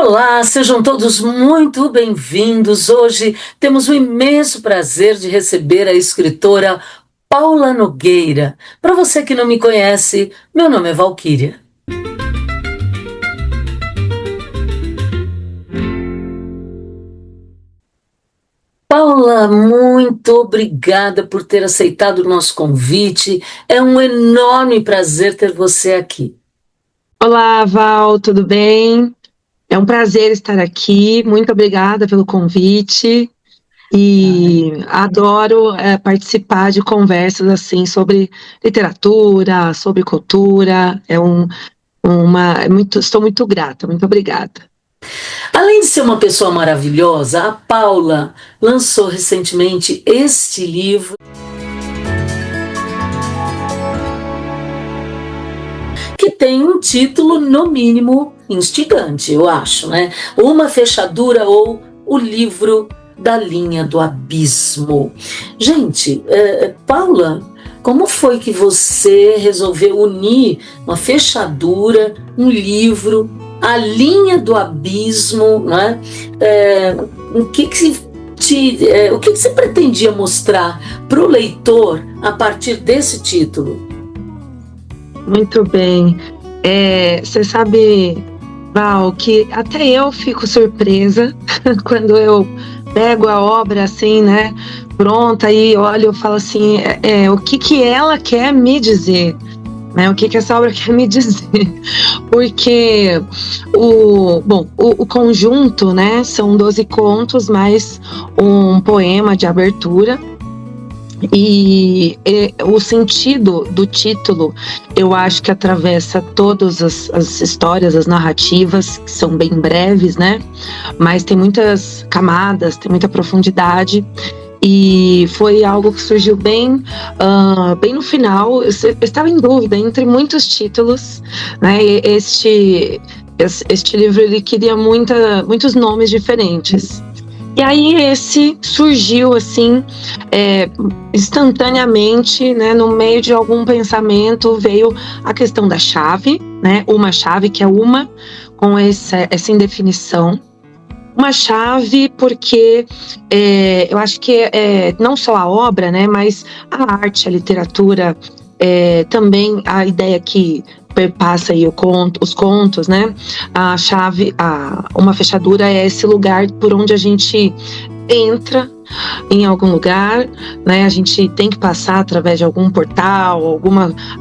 Olá, sejam todos muito bem-vindos. Hoje temos o imenso prazer de receber a escritora Paula Nogueira. Para você que não me conhece, meu nome é Valquíria. Paula, muito obrigada por ter aceitado o nosso convite. É um enorme prazer ter você aqui. Olá, Val, tudo bem? É um prazer estar aqui. Muito obrigada pelo convite e adoro participar de conversas assim sobre literatura, sobre cultura. Estou muito grata. Muito obrigada. Além de ser uma pessoa maravilhosa, a Paula lançou recentemente este livro, que tem um título, no mínimo, instigante, eu acho, né? Uma Fechadura ou O Livro da Linha do Abismo. Gente, Paula, como foi que você resolveu unir uma fechadura, um livro, a linha do abismo, né? O que você pretendia mostrar para o leitor a partir desse título? Muito bem. Você sabe, Val, que até eu fico surpresa quando eu pego a obra assim, né, pronta e olho, eu falo assim, o que ela quer me dizer, né? O que essa obra quer me dizer? Porque o conjunto, né, são 12 contos mais um poema de abertura. E o sentido do título, eu acho que atravessa todas as histórias, as narrativas, que são bem breves, né? Mas tem muitas camadas, tem muita profundidade. E foi algo que surgiu bem no final. Eu estava em dúvida entre muitos títulos, né? Este livro, ele queria muitos nomes diferentes. E aí esse surgiu assim, instantaneamente, né, no meio de algum pensamento veio a questão da chave, né, uma chave que é uma, com essa indefinição. Uma chave porque eu acho que não só a obra, né, mas a arte, a literatura, também a ideia que perpassa aí os contos, né? A chave, uma fechadura é esse lugar por onde a gente entra em algum lugar, né? A gente tem que passar através de algum portal,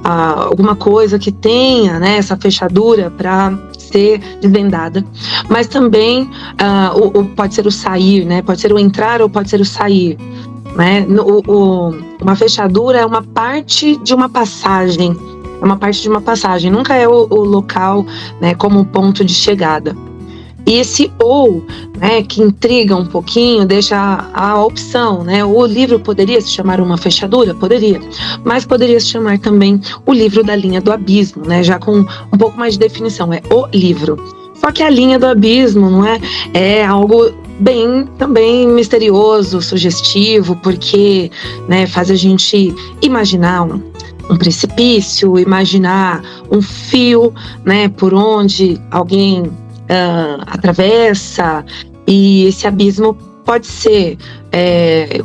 alguma coisa que tenha, né, essa fechadura para ser desvendada. Mas também pode ser o sair, né? Pode ser o entrar ou pode ser o sair. Né? Uma fechadura é uma parte de uma passagem. Nunca é o local, né, como um ponto de chegada. E esse né, que intriga um pouquinho, deixa a opção, né? O livro poderia se chamar Uma Fechadura? Poderia. Mas poderia se chamar também O Livro da Linha do Abismo, né? Já com um pouco mais de definição, é o livro. Só que a linha do abismo, não é? É algo bem também misterioso, sugestivo, porque, né, faz a gente imaginar um precipício, imaginar um fio, né, por onde alguém atravessa, e esse abismo pode ser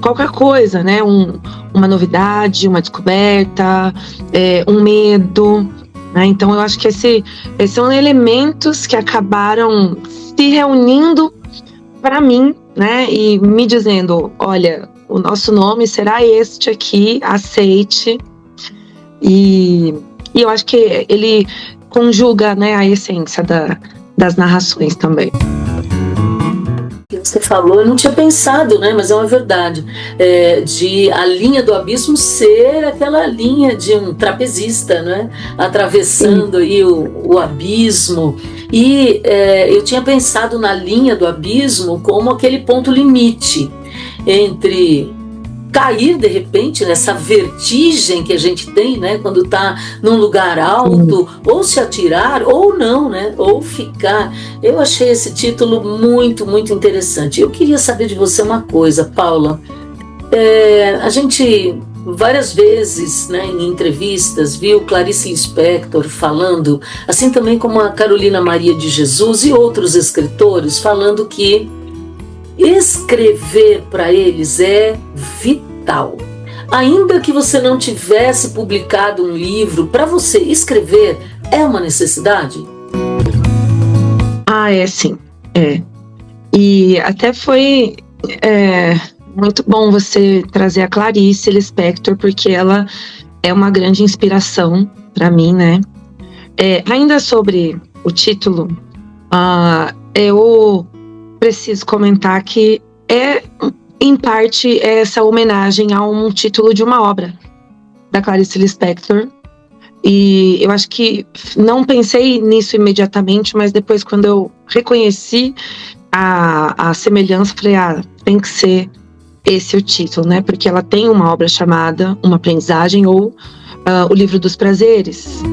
qualquer coisa, né, uma novidade, uma descoberta, um medo, né? Então eu acho que esses são elementos que acabaram se reunindo para mim, né, e me dizendo, olha, o nosso nome será este aqui, aceite. E eu acho que ele conjuga, né, a essência das narrações também. Você falou, eu não tinha pensado, né, mas é uma verdade, de a linha do abismo ser aquela linha de um trapezista, né, atravessando aí o abismo. E eu tinha pensado na linha do abismo como aquele ponto limite entre cair de repente nessa vertigem que a gente tem, né, quando está num lugar alto, ou se atirar ou não, né, ou ficar. Eu achei esse título muito, muito interessante. Eu queria saber de você uma coisa, Paula. A gente várias vezes, né, em entrevistas, viu Clarice Lispector falando, assim também como a Carolina Maria de Jesus e outros escritores, falando que escrever para eles é vital. Ainda que você não tivesse publicado um livro, para você escrever é uma necessidade? É sim, é. E até foi muito bom você trazer a Clarice Lispector, porque ela é uma grande inspiração para mim, né? Ainda sobre o título, eu preciso comentar que em parte, essa homenagem a um título de uma obra da Clarice Lispector. E eu acho que não pensei nisso imediatamente, mas depois, quando eu reconheci a semelhança, falei, tem que ser esse o título, né? Porque ela tem uma obra chamada Uma Aprendizagem, ou O Livro dos Prazeres.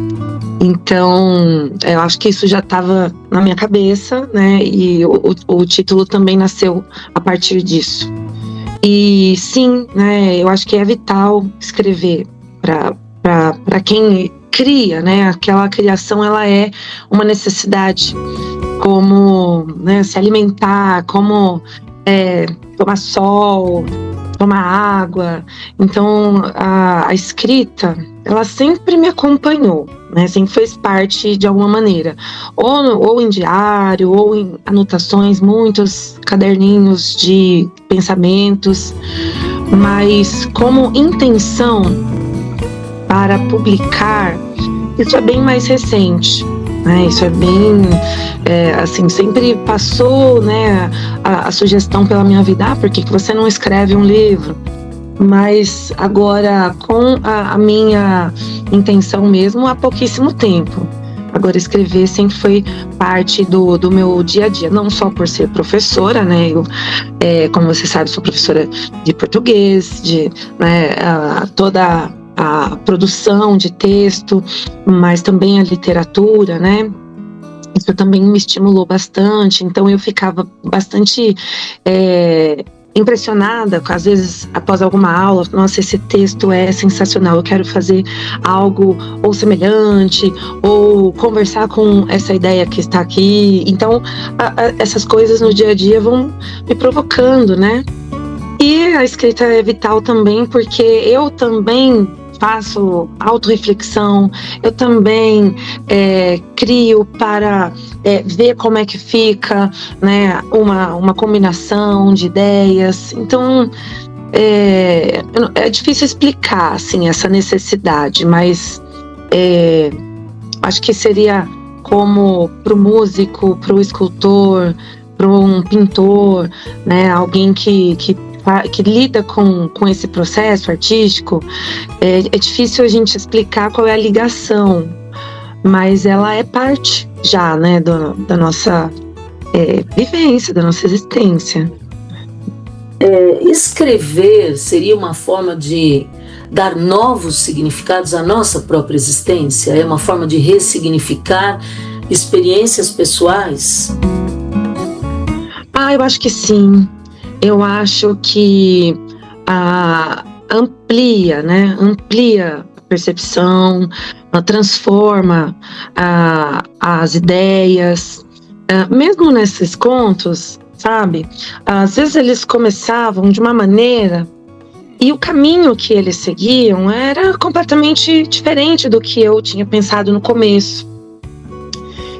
Então, eu acho que isso já estava na minha cabeça, né? E o título também nasceu a partir disso. E sim, né? Eu acho que é vital escrever para quem cria, né? Aquela criação, ela é uma necessidade, como, né, se alimentar, como tomar sol, tomar água. Então, a escrita, ela sempre me acompanhou, né? Sempre fez parte de alguma maneira, ou em diário, ou em anotações, muitos caderninhos de pensamentos, mas como intenção para publicar, isso é bem mais recente, né? Isso é bem, assim, sempre passou, né, a sugestão pela minha vida, por que você não escreve um livro? Mas agora, com a minha intenção mesmo, há pouquíssimo tempo. Agora, escrever sempre foi parte do meu dia a dia, não só por ser professora, né? Eu, como você sabe, sou professora de português, né, toda a produção de texto, mas também a literatura, né? Isso também me estimulou bastante, então eu ficava bastante impressionada, às vezes após alguma aula, nossa, esse texto é sensacional, eu quero fazer algo ou semelhante, ou conversar com essa ideia que está aqui. Então, essas coisas no dia a dia vão me provocando, né? E a escrita é vital também, porque eu também faço autorreflexão, eu também crio para ver como é que fica, né, uma combinação de ideias. Então, é difícil explicar, assim, essa necessidade, mas acho que seria como para o músico, para o escultor, para um pintor, né, alguém que lida com esse processo artístico, é difícil a gente explicar qual é a ligação, mas ela é parte já, né, da nossa vivência, da nossa existência. Escrever seria uma forma de dar novos significados à nossa própria existência? É uma forma de ressignificar experiências pessoais? Eu acho que sim. Eu acho que amplia a percepção, transforma as ideias. Mesmo nesses contos, sabe? Às vezes eles começavam de uma maneira e o caminho que eles seguiam era completamente diferente do que eu tinha pensado no começo.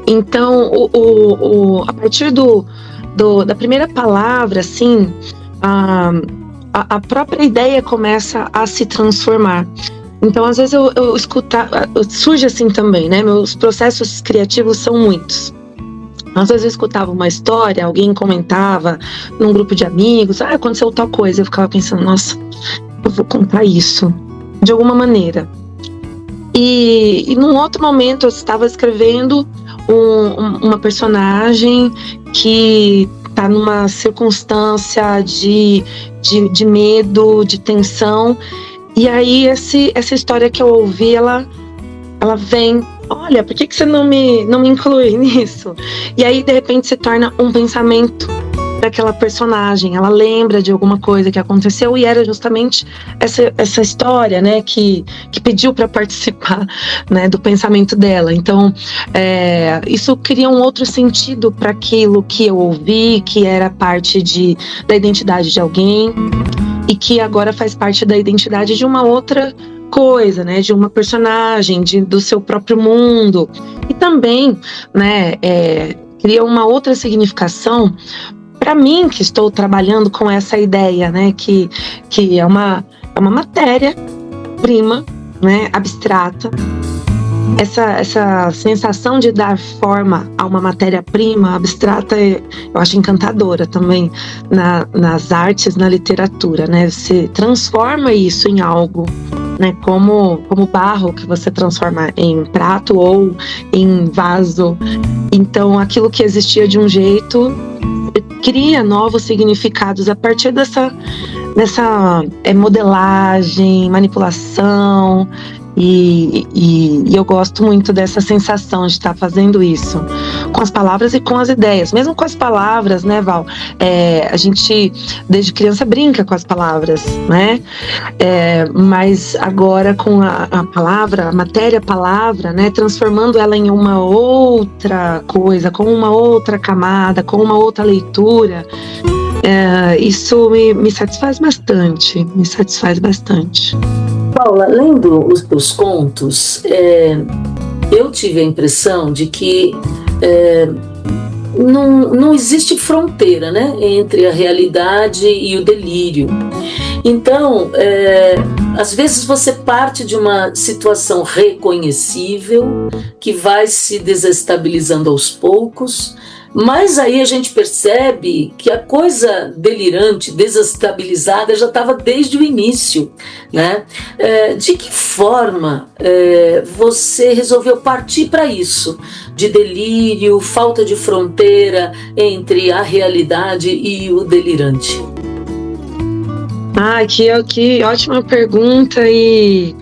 Então, a partir da primeira palavra, assim, a própria ideia começa a se transformar. Então, às vezes eu escutava, surge assim também, né? Meus processos criativos são muitos. Às vezes eu escutava uma história, alguém comentava num grupo de amigos, aconteceu tal coisa, eu ficava pensando, nossa, eu vou contar isso, de alguma maneira. E num outro momento eu estava escrevendo uma personagem que está numa circunstância de medo, de tensão, e aí essa história que eu ouvi, ela vem, olha, por que você não me inclui nisso? E aí de repente se torna um pensamento daquela personagem, ela lembra de alguma coisa que aconteceu e era justamente essa história, né, que pediu para participar, né, do pensamento dela. Então, isso cria um outro sentido para aquilo que eu ouvi, que era parte da identidade de alguém e que agora faz parte da identidade de uma outra coisa, né, de uma personagem, do seu próprio mundo. E também, né, cria uma outra significação para mim, que estou trabalhando com essa ideia, né, que é uma matéria-prima, né, abstrata. Essa sensação de dar forma a uma matéria-prima abstrata, eu acho encantadora também nas artes, na literatura, né? Você transforma isso em algo, né? Como barro que você transforma em prato ou em vaso. Então, aquilo que existia de um jeito cria novos significados a partir dessa modelagem, manipulação. E eu gosto muito dessa sensação de estar fazendo isso com as palavras e com as ideias. Mesmo com as palavras, né, Val? A gente, desde criança, brinca com as palavras, né? Mas agora com a palavra, a matéria-palavra, né, transformando ela em uma outra coisa, com uma outra camada, com uma outra leitura, isso me satisfaz bastante, Paula, lendo os teus contos, eu tive a impressão de que não existe fronteira, né, entre a realidade e o delírio. Então, às vezes você parte de uma situação reconhecível que vai se desestabilizando aos poucos, mas aí a gente percebe que a coisa delirante, desestabilizada, já estava desde o início, né? De que forma você resolveu partir para isso? De delírio, falta de fronteira entre a realidade e o delirante? Que ótima pergunta, e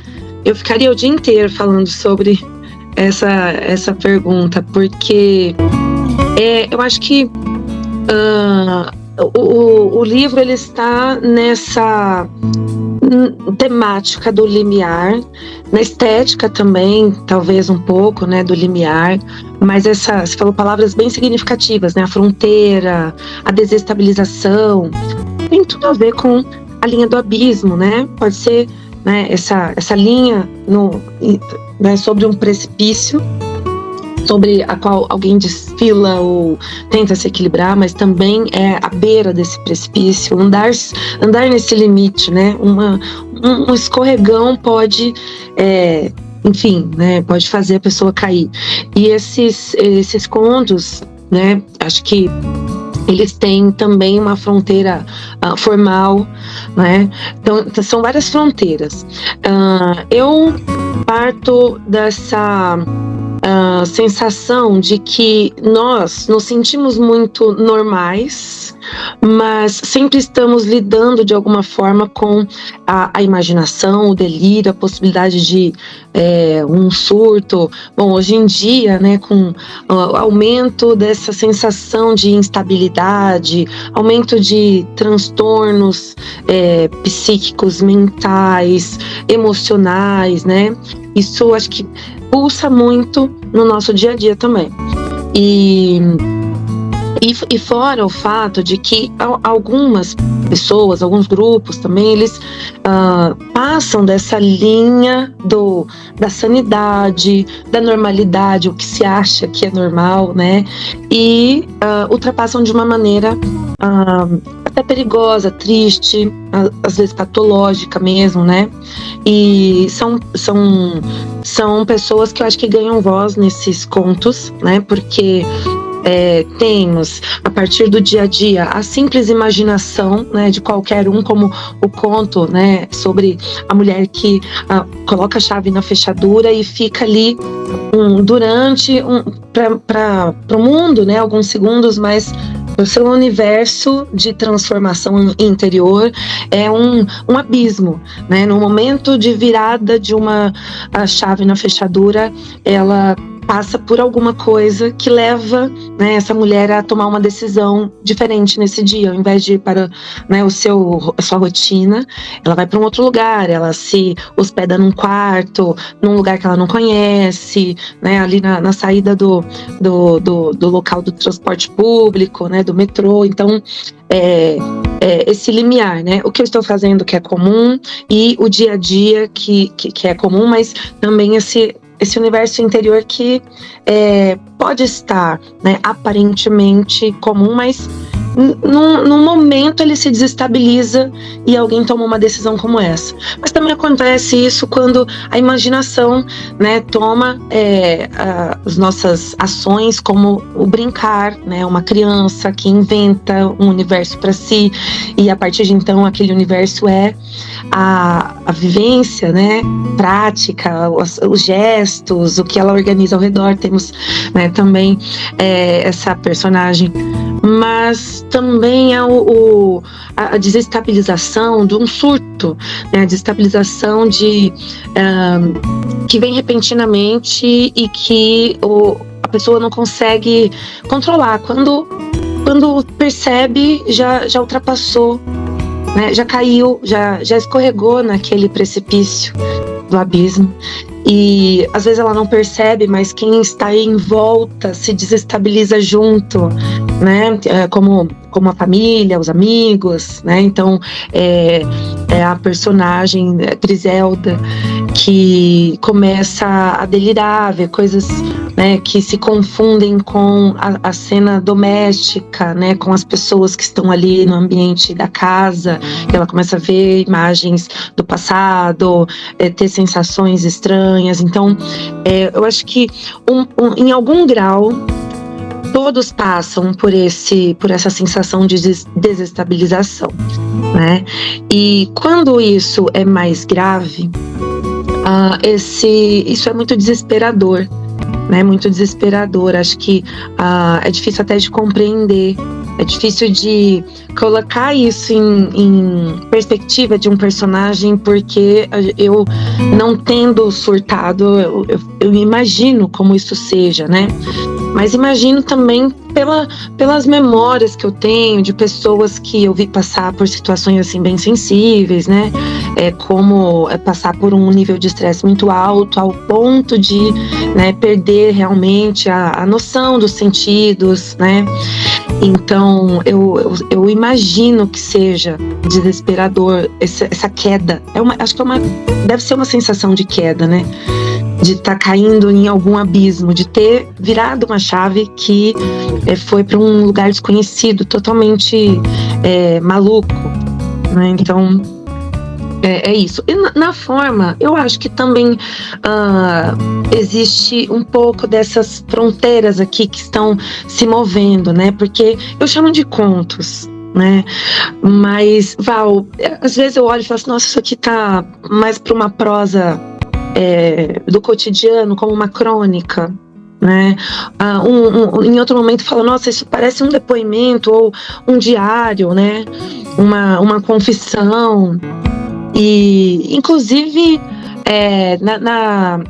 eu ficaria o dia inteiro falando sobre essa pergunta, porque eu acho que o livro ele está nessa temática do limiar, na estética também, talvez um pouco, né, do limiar, mas você falou palavras bem significativas, né, a fronteira, a desestabilização, tem tudo a ver com a linha do abismo, né, pode ser, né, essa linha né, sobre um precipício, sobre a qual alguém desfila ou tenta se equilibrar, mas também é à beira desse precipício, andar nesse limite, né? Um escorregão pode, enfim, né? Pode fazer a pessoa cair. E esses contos, né? Acho que eles têm também uma fronteira formal, né? Então, são várias fronteiras. Eu parto dessa sensação de que nós nos sentimos muito normais, mas sempre estamos lidando de alguma forma com a imaginação, o delírio, a possibilidade de um surto. Bom, hoje em dia, né, com o aumento dessa sensação de instabilidade, aumento de transtornos psíquicos, mentais, emocionais, né? Isso acho que pulsa muito no nosso dia a dia também. E fora o fato de que algumas pessoas, alguns grupos também, eles passam dessa linha da sanidade, da normalidade, o que se acha que é normal, né? E ultrapassam de uma maneira até perigosa, triste, às vezes patológica mesmo, né? E são pessoas que eu acho que ganham voz nesses contos, né? Porque temos, a partir do dia a dia, a simples imaginação, né, de qualquer um, como o conto, né, sobre a mulher que coloca a chave na fechadura e fica ali para o mundo, né, alguns segundos, mas o seu universo de transformação interior é um abismo, né? No momento de virada de uma chave na fechadura, ela passa por alguma coisa que leva, né, essa mulher a tomar uma decisão diferente nesse dia. Ao invés de ir para, né, a sua rotina, ela vai para um outro lugar, ela se hospeda num quarto, num lugar que ela não conhece, né, ali na saída do local do transporte público, né, do metrô. Então, esse limiar, né? O que eu estou fazendo que é comum e o dia a dia que é comum, mas também esse universo interior que pode estar, né, aparentemente comum, mas num momento ele se desestabiliza e alguém toma uma decisão como essa. Mas também acontece isso quando a imaginação, né, toma as nossas ações, como o brincar, né, uma criança que inventa um universo para si e a partir de então aquele universo é a vivência, né, prática, os gestos, o que ela organiza ao redor. Temos, né, também essa personagem, mas também a desestabilização de um surto, né, a desestabilização que vem repentinamente e que a pessoa não consegue controlar. Quando percebe, já ultrapassou, né, já caiu, já escorregou naquele precipício do abismo. E às vezes ela não percebe, mas quem está em volta se desestabiliza junto, né? Como a família, os amigos, né? Então é a personagem Griselda que começa a delirar, ver coisas, né, que se confundem com a cena doméstica, né, com as pessoas que estão ali no ambiente da casa, que ela começa a ver imagens do passado, ter sensações estranhas. Então, eu acho que em algum grau todos passam por essa sensação de desestabilização, né? E quando isso é mais grave, isso é muito desesperador, né? Muito desesperador. Acho que é difícil até de compreender, é difícil de colocar isso em perspectiva de um personagem, porque eu, não tendo surtado, eu imagino como isso seja, né? Mas imagino também pelas memórias que eu tenho de pessoas que eu vi passar por situações assim bem sensíveis, né? Como passar por um nível de estresse muito alto, ao ponto de, né, perder realmente a noção dos sentidos, né? Então eu imagino que seja desesperador essa queda. Acho que deve ser uma sensação de queda, né? De estar caindo em algum abismo, de ter virado uma chave que foi para um lugar desconhecido, totalmente maluco, né? Então é isso. E na forma, eu acho que também existe um pouco dessas fronteiras aqui que estão se movendo, né? Porque eu chamo de contos, né? Mas, Val, às vezes eu olho e falo assim, nossa, isso aqui tá mais para uma prosa do cotidiano, como uma crônica, né? Em outro momento fala, nossa, isso parece um depoimento ou um diário, né? Uma confissão. E inclusive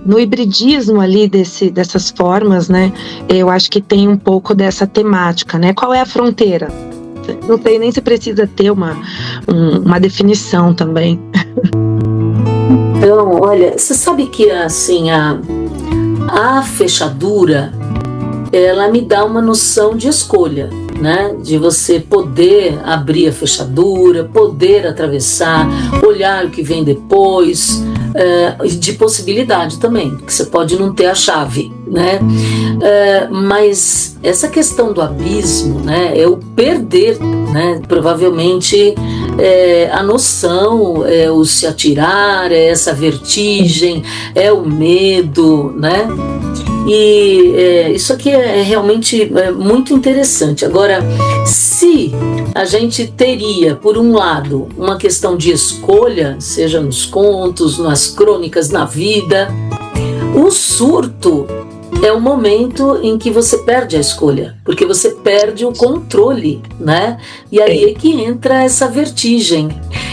no hibridismo ali dessas formas, né? Eu acho que tem um pouco dessa temática, né? Qual é a fronteira? Não sei nem se precisa ter uma definição também. Então, olha, você sabe que assim a fechadura, ela me dá uma noção de escolha, né? De você poder abrir a fechadura, poder atravessar, olhar o que vem depois, de possibilidade também, que você pode não ter a chave, né? Mas essa questão do abismo, né? É o perder, né? Provavelmente a noção, o se atirar, essa vertigem, o medo, né? E isso aqui é realmente muito interessante. Agora, se a gente teria, por um lado, uma questão de escolha, seja nos contos, nas crônicas, na vida, o surto é o momento em que você perde a escolha, porque você perde o controle, né? E aí é que entra essa vertigem.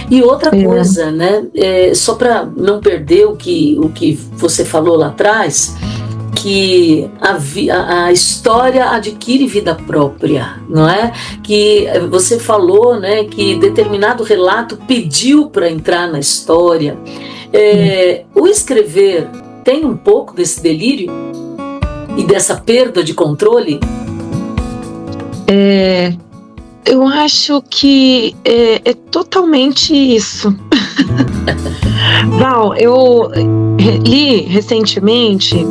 E outra coisa, né? Só para não perder o que você falou lá atrás, que a história adquire vida própria, não é? Que você falou, né, que determinado relato pediu para entrar na história. O escrever tem um pouco desse delírio e dessa perda de controle? Eu acho que é totalmente isso. Val, eu li recentemente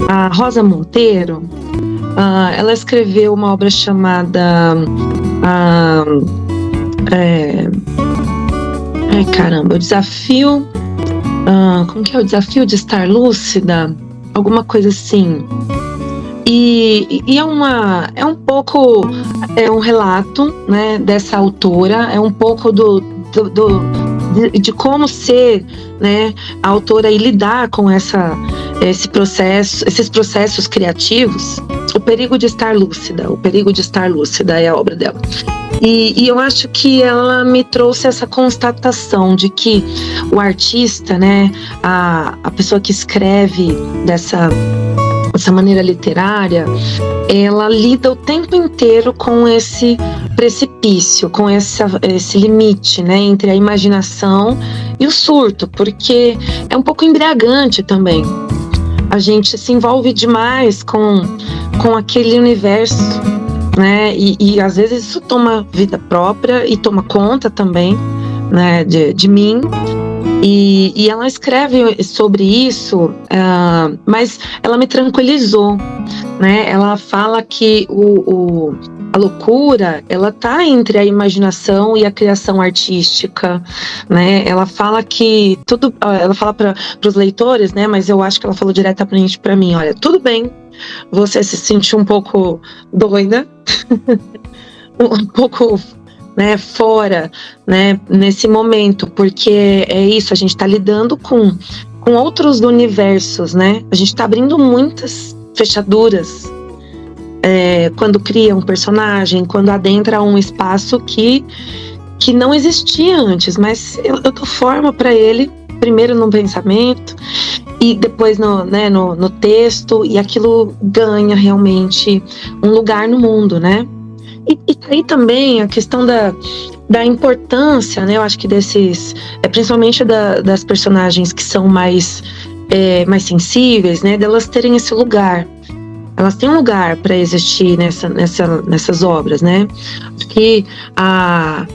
a Rosa Monteiro. Ela escreveu uma obra chamada o desafio, como que é? O desafio de estar lúcida, alguma coisa assim. E é um pouco um relato, né, dessa autora, é um pouco de como ser, né, a autora e lidar com esses processos criativos. O perigo de estar lúcida é a obra dela. E eu acho que ela me trouxe essa constatação de que o artista, né, a pessoa que escreve dessa maneira literária, ela lida o tempo inteiro com esse precipício, com esse limite, né, entre a imaginação e o surto, porque é um pouco embriagante também. A gente se envolve demais com aquele universo, né, e às vezes isso toma vida própria e toma conta também, né, de mim. E ela escreve sobre isso, mas ela me tranquilizou, né? Ela fala que a loucura, ela está entre a imaginação e a criação artística, né? Ela fala que ela fala para os leitores, né? Mas eu acho que ela falou diretamente para mim: olha, tudo bem, você se sentir um pouco doida, um pouco, né, fora, né, nesse momento, porque é isso, a gente está lidando com outros universos, né? A gente está abrindo muitas fechaduras quando cria um personagem, quando adentra um espaço que não existia antes, mas eu dou forma para ele, primeiro no pensamento e depois no texto, e aquilo ganha realmente um lugar no mundo, né? E aí também a questão da importância, né? Eu acho que principalmente das personagens que são mais sensíveis, né? Delas terem esse lugar. Elas têm um lugar para existir nessas obras, né? Porque a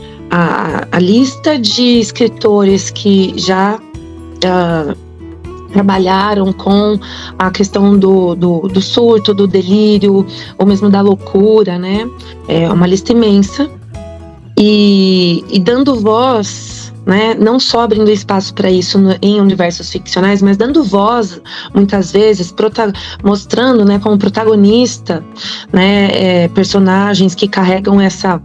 lista de escritores que já trabalharam com a questão do surto, do delírio, ou mesmo da loucura, né? É uma lista imensa. E dando voz, né? Não só abrindo espaço para isso em universos ficcionais, mas dando voz, muitas vezes, mostrando, né, como protagonista, né, personagens que carregam essa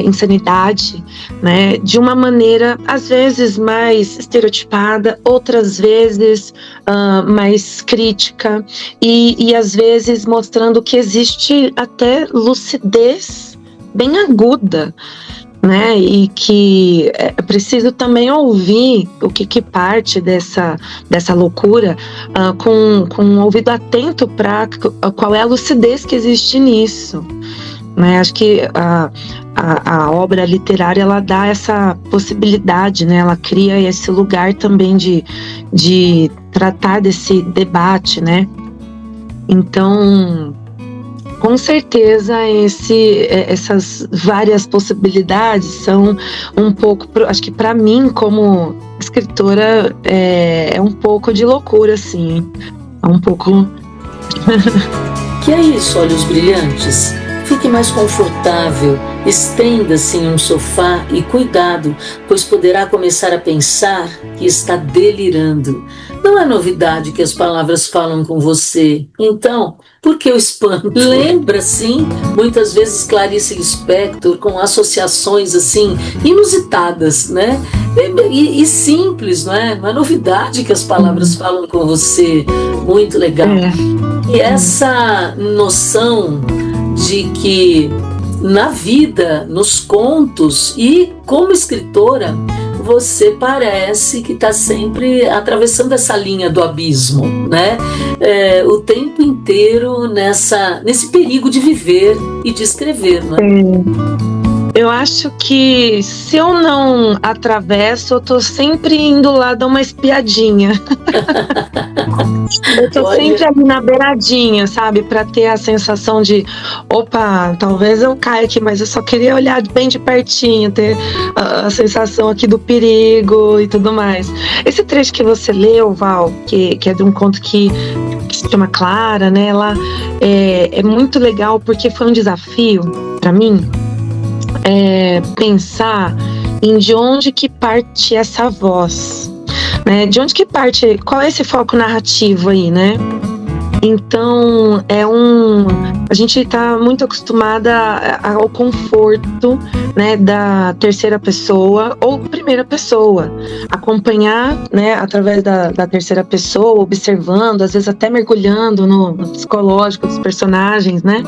insanidade, né, de uma maneira às vezes mais estereotipada, outras vezes mais crítica, e às vezes mostrando que existe até lucidez bem aguda, né, e que é preciso também ouvir o que parte dessa loucura com um ouvido atento para qual é a lucidez que existe nisso, né? Acho que a obra literária, ela dá essa possibilidade, né? Ela cria esse lugar também de tratar desse debate, né? Então, com certeza essas várias possibilidades são um pouco, acho que para mim como escritora é um pouco de loucura, assim, é um pouco. Que é isso, Olhos Brilhantes? Fique mais confortável, estenda-se em um sofá e cuidado, pois poderá começar a pensar que está delirando. Não é novidade que as palavras falam com você. Então, por que o espanto? Lembra, sim, muitas vezes Clarice Lispector com associações assim inusitadas, né? E simples, não é? Não é novidade que as palavras falam com você. Muito legal. E essa noção de que na vida, nos contos e como escritora, você parece que está sempre atravessando essa linha do abismo, né? O tempo inteiro nesse perigo de viver e de escrever, não é? Eu acho que se eu não atravesso, eu tô sempre indo lá dar uma espiadinha. Eu tô sempre ali na beiradinha, sabe? Pra ter a sensação de, opa, talvez eu caia aqui, mas eu só queria olhar bem de pertinho, ter a sensação aqui do perigo e tudo mais. Esse trecho que você leu, Val, que é de um conto que se chama Clara, né? Ela é muito legal porque foi um desafio pra mim. Pensar em de onde que parte essa voz, né? De onde que parte, qual é esse foco narrativo aí, né? Então, a gente está muito acostumada ao conforto, né, da terceira pessoa ou primeira pessoa, acompanhar, né, através da terceira pessoa, observando, às vezes até mergulhando no psicológico dos personagens, né?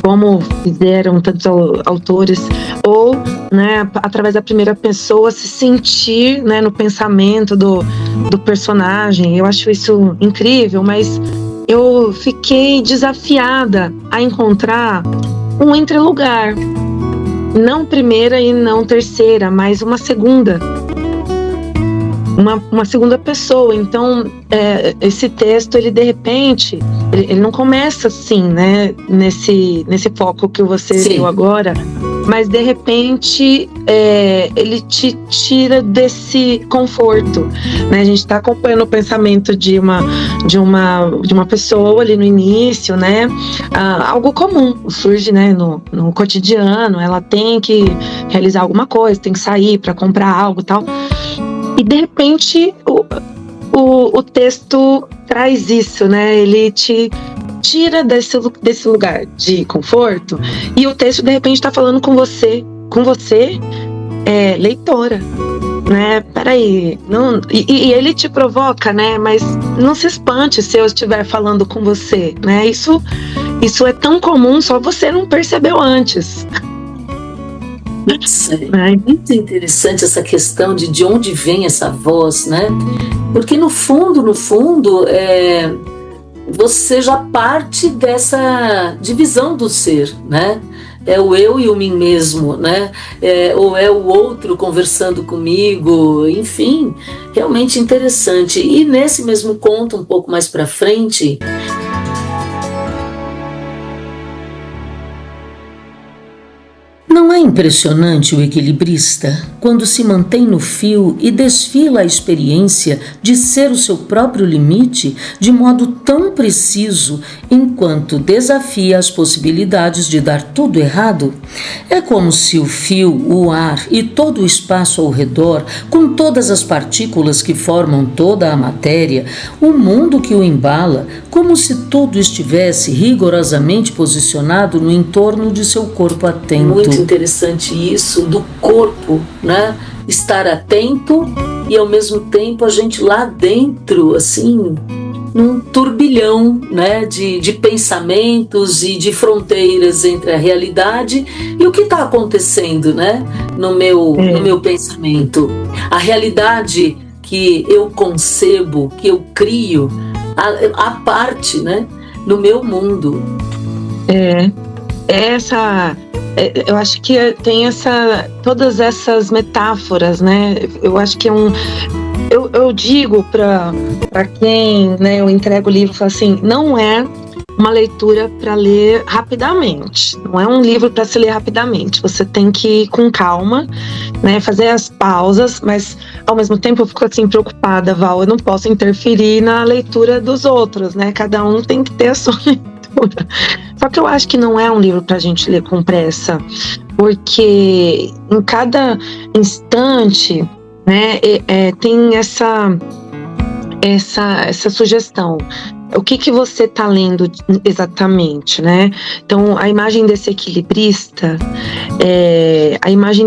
Como fizeram tantos autores, ou, né, através da primeira pessoa se sentir, né, no pensamento do personagem. Eu acho isso incrível, mas eu fiquei desafiada a encontrar um entrelugar, não primeira e não terceira, mas uma segunda. Uma segunda pessoa. Então, esse texto, ele de repente, ele não começa assim, né, nesse foco que você deu agora, mas de repente ele te tira desse conforto, né? A gente está acompanhando o pensamento de uma pessoa ali no início, né? Algo comum surge, né, no cotidiano. Ela tem que realizar alguma coisa, tem que sair para comprar algo e tal. E de repente o texto traz isso, né? Ele te tira desse lugar de conforto, e o texto de repente está falando com você, leitora, né? Peraí, não, e ele te provoca, né? Mas não se espante se eu estiver falando com você, né? Isso é tão comum, só você não percebeu antes. É muito interessante essa questão de onde vem essa voz, né? Porque no fundo, você já parte dessa divisão do ser, né? É o eu e o mim mesmo, né? Ou é o outro conversando comigo, enfim, realmente interessante. E nesse mesmo conto, um pouco mais para frente, não é impressionante o equilibrista quando se mantém no fio e desfila a experiência de ser o seu próprio limite de modo tão preciso, enquanto desafia as possibilidades de dar tudo errado? É como se o fio, o ar e todo o espaço ao redor, com todas as partículas que formam toda a matéria, o mundo que o embala, como se tudo estivesse rigorosamente posicionado no entorno de seu corpo atento. Muito interessante isso do corpo, né? Estar atento e ao mesmo tempo a gente lá dentro, assim, num turbilhão, né, de pensamentos e de fronteiras entre a realidade e o que está acontecendo, né, no meu pensamento. A realidade que eu concebo, que eu crio, a parte, né, no meu mundo. Eu acho que tem todas essas metáforas, né? Eu acho que eu digo para quem, né, eu entrego o livro, falo assim, não é uma leitura para ler rapidamente, não é um livro para se ler rapidamente. Você tem que ir com calma, né, fazer as pausas, mas ao mesmo tempo eu fico assim preocupada, Val, eu não posso interferir na leitura dos outros, né? Cada um tem que ter a sua leitura. Só que eu acho que não é um livro pra gente ler com pressa, porque em cada instante, né, tem essa sugestão. O que você está lendo exatamente, né? Então, a imagem desse equilibrista é a imagem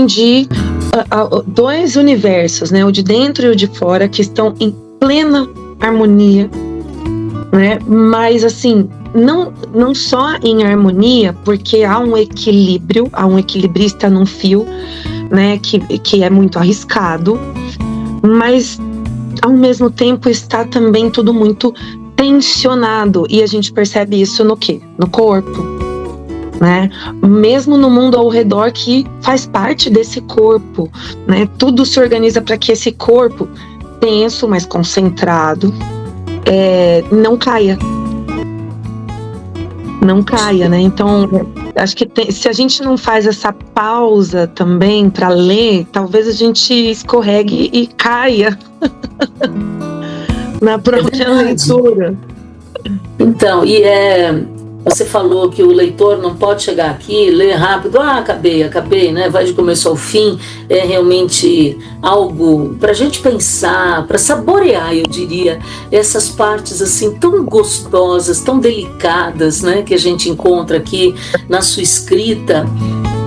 de dois universos, né? O de dentro e o de fora, que estão em plena harmonia, né? Mas assim, não só em harmonia, porque há um equilíbrio, há um equilibrista num fio, né, que é muito arriscado, mas ao mesmo tempo está também tudo muito tensionado, e a gente percebe isso no quê? No corpo, né? Mesmo no mundo ao redor que faz parte desse corpo, né? Tudo se organiza para que esse corpo tenso, mas concentrado, não caia. Não caia, né? Então, acho que se a gente não faz essa pausa também para ler, talvez a gente escorregue e caia na própria leitura. Então, você falou que o leitor não pode chegar aqui, ler rápido, acabei, né? Vai de começo ao fim. É realmente algo para a gente pensar, para saborear, eu diria, essas partes assim tão gostosas, tão delicadas, né? Que a gente encontra aqui na sua escrita.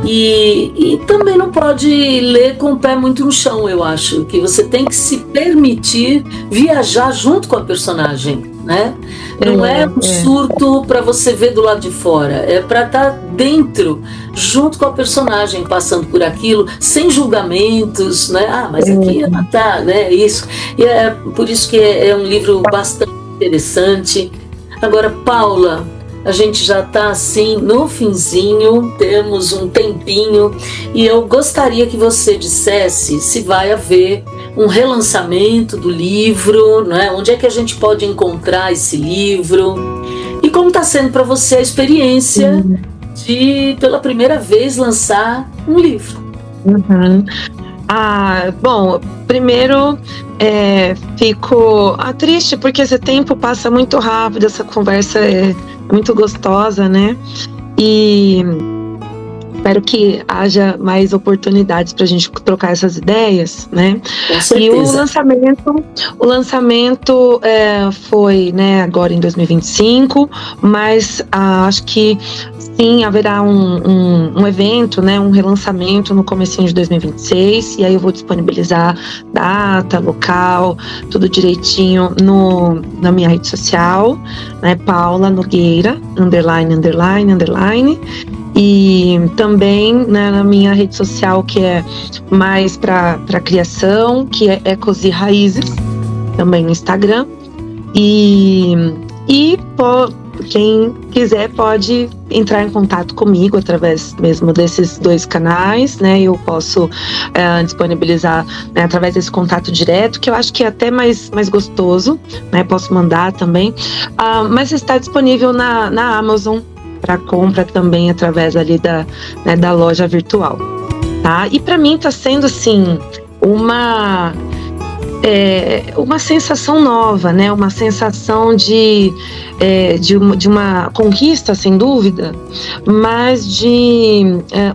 E também não pode ler com o pé muito no chão, eu acho, que você tem que se permitir viajar junto com a personagem, né? Não é um surto para você ver do lado de fora, é para estar dentro, junto com a personagem, passando por aquilo, sem julgamentos, né? Mas aqui ela tá, né? Isso. E é por isso que é um livro bastante interessante. Agora, Paula, a gente já está assim no finzinho, temos um tempinho, e eu gostaria que você dissesse se vai haver um relançamento do livro, né? Onde é que a gente pode encontrar esse livro, e como está sendo para você a experiência de, pela primeira vez, lançar um livro. Bom, primeiro fico triste porque esse tempo passa muito rápido, essa conversa é muito gostosa, né? E espero que haja mais oportunidades para a gente trocar essas ideias, né? Com certeza. E o lançamento foi, né, agora em 2025, mas acho que sim, haverá um evento, né, um relançamento no comecinho de 2026, e aí eu vou disponibilizar data, local, tudo direitinho na minha rede social, né, Paula Nogueira, ___, e também, né, na minha rede social, que é mais para criação, que é Ecos e Raízes, também no Instagram, e quem quiser pode entrar em contato comigo através mesmo desses 2 canais, né? Eu posso disponibilizar, né, através desse contato direto, que eu acho que é até mais gostoso, né? Posso mandar também, mas está disponível na Amazon para compra também através ali da loja virtual, tá? E para mim está sendo assim uma sensação nova, né? Uma sensação de uma conquista, sem dúvida, mas de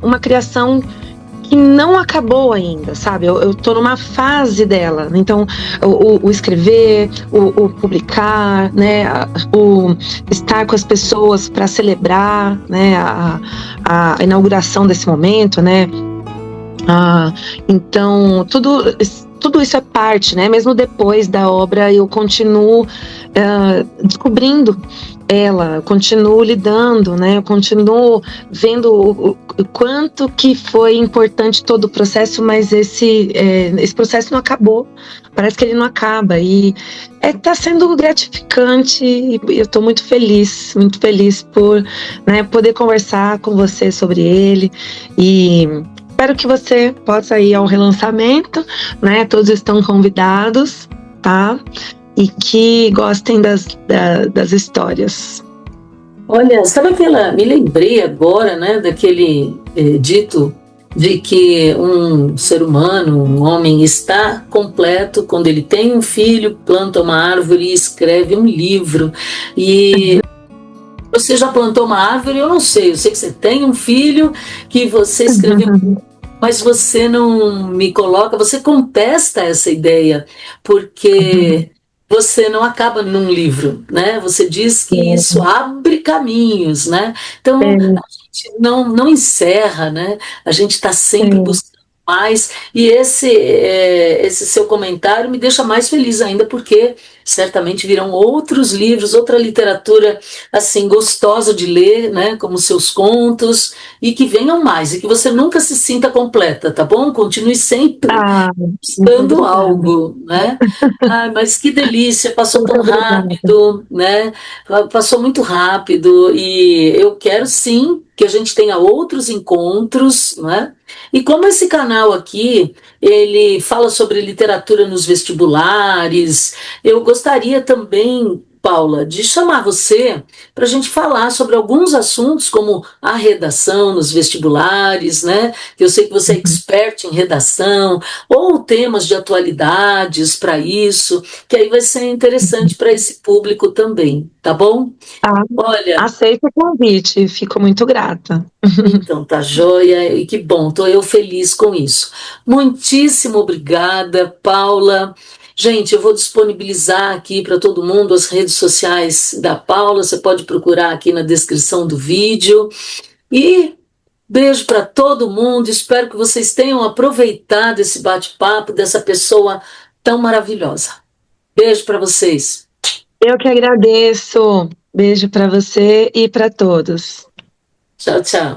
uma criação que não acabou ainda, sabe? Eu tô numa fase dela. Então, o escrever, o publicar, né? O estar com as pessoas para celebrar, né? A inauguração desse momento, né? Então, tudo isso é parte, né? Mesmo depois da obra, eu continuo descobrindo ela, eu continuo lidando, né? Eu continuo vendo o quanto que foi importante todo o processo, mas esse processo não acabou. Parece que ele não acaba, e está sendo gratificante, e eu estou muito feliz por, né, poder conversar com você sobre ele, e espero que você possa ir ao relançamento, né? Todos estão convidados, tá? E que gostem das histórias. Olha, sabe me lembrei agora, né, daquele dito de que um ser humano, um homem, está completo quando ele tem um filho, planta uma árvore e escreve um livro. E você já plantou uma árvore? Eu sei que você tem um filho, que você escreveu, mas você não me coloca, você contesta essa ideia, porque você não acaba num livro, né? Você diz que isso abre caminhos, né? Então, a gente não encerra, né? A gente está sempre buscando mais, e esse seu comentário me deixa mais feliz ainda, porque certamente virão outros livros, outra literatura assim gostosa de ler, né, como seus contos, e que venham mais, e que você nunca se sinta completa, tá bom? Continue sempre Ah, muito buscando obrigada. algo, né? Ai, mas que delícia, passou Muito tão obrigada. rápido, né? Passou muito rápido e eu quero sim que a gente tenha outros encontros, né? E como esse canal aqui, ele fala sobre literatura nos vestibulares, eu gostaria também, Paula, de chamar você para a gente falar sobre alguns assuntos como a redação nos vestibulares, né? Eu sei que você é Uhum. expert em redação, ou temas de atualidades para isso, que aí vai ser interessante para esse público também, tá bom? Ah, Olha, aceito o convite, fico muito grata. então tá joia, e que bom, tô eu feliz com isso. Muitíssimo obrigada, Paula. Gente, eu vou disponibilizar aqui para todo mundo as redes sociais da Paula, você pode procurar aqui na descrição do vídeo. E beijo para todo mundo, espero que vocês tenham aproveitado esse bate-papo dessa pessoa tão maravilhosa. Beijo para vocês. Eu que agradeço. Beijo para você e para todos. Tchau, tchau.